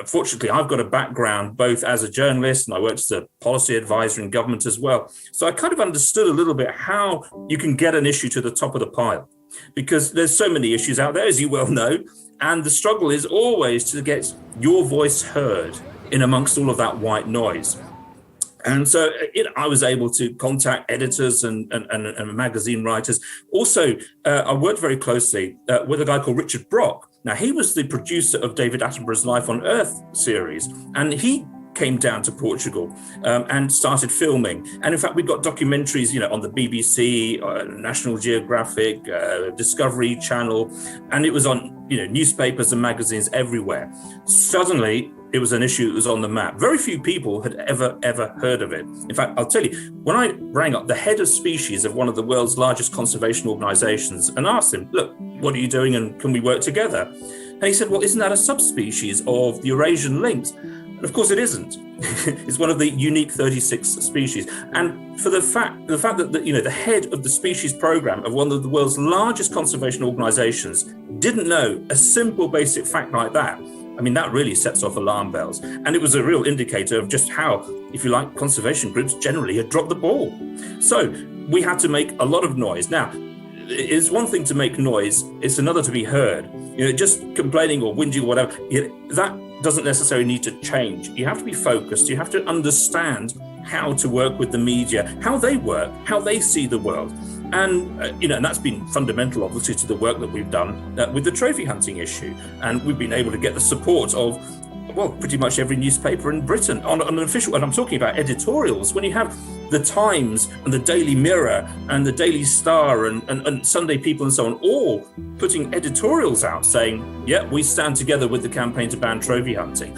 Fortunately, I've got a background both as a journalist and I worked as a policy advisor in government as well. So I kind of understood a little bit how you can get an issue to the top of the pile, because there's so many issues out there, as you well know, and the struggle is always to get your voice heard in amongst all of that white noise. And so I was able to contact editors and magazine writers. Also, I worked very closely with a guy called Richard Brock. Now, he was the producer of David Attenborough's Life on Earth series, and he came down to Portugal and started filming. And in fact, we got documentaries, on the BBC, National Geographic, Discovery Channel, and it was on, newspapers and magazines everywhere. Suddenly, it was an issue that was on the map. Very few people had ever heard of it. In fact, I'll tell you, when I rang up the head of species of one of the world's largest conservation organizations and asked him, look, what are you doing and can we work together? And he said, well, isn't that a subspecies of the Eurasian lynx? And of course it isn't. It's one of the unique 36 species. And for the fact that the head of the species program of one of the world's largest conservation organizations didn't know a simple basic fact like that, I mean, that really sets off alarm bells. And it was a real indicator of just how, if you like, conservation groups generally had dropped the ball. So we had to make a lot of noise. Now, it's one thing to make noise, it's another to be heard. Just complaining or whinging or whatever, that doesn't necessarily need to change. You have to be focused. You have to understand how to work with the media, how they work, how they see the world. And, and that's been fundamental, obviously, to the work that we've done with the trophy hunting issue. And we've been able to get the support of, well, pretty much every newspaper in Britain on an official, and I'm talking about editorials. When you have the Times and the Daily Mirror and the Daily Star and Sunday People and so on, all putting editorials out saying, yeah, we stand together with the campaign to ban trophy hunting.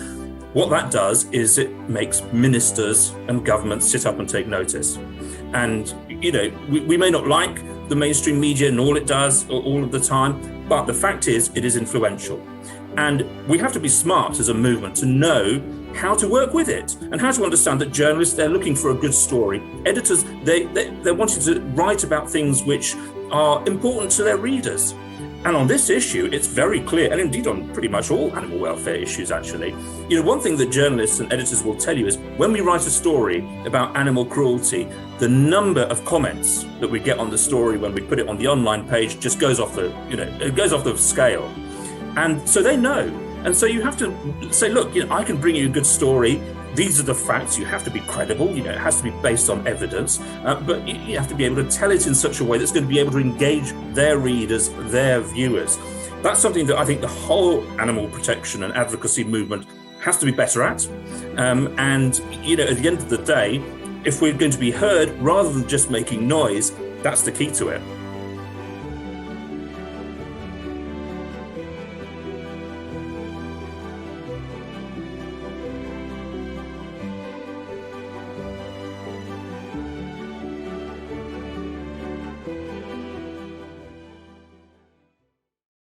What that does is it makes ministers and governments sit up and take notice. And, we may not like the mainstream media and all it does all of the time, but the fact is it is influential. And we have to be smart as a movement to know how to work with it and how to understand that journalists, they're looking for a good story. Editors, they're wanting to write about things which are important to their readers. And on this issue, it's very clear, and indeed on pretty much all animal welfare issues, actually. One thing that journalists and editors will tell you is when we write a story about animal cruelty, the number of comments that we get on the story when we put it on the online page just goes off it goes off the scale. And so they know. And so you have to say, look, I can bring you a good story. These are the facts. You have to be credible. It has to be based on evidence, but you have to be able to tell it in such a way that's going to be able to engage their readers, their viewers. That's something that I think the whole animal protection and advocacy movement has to be better at. And, at the end of the day, if we're going to be heard rather than just making noise, that's the key to it.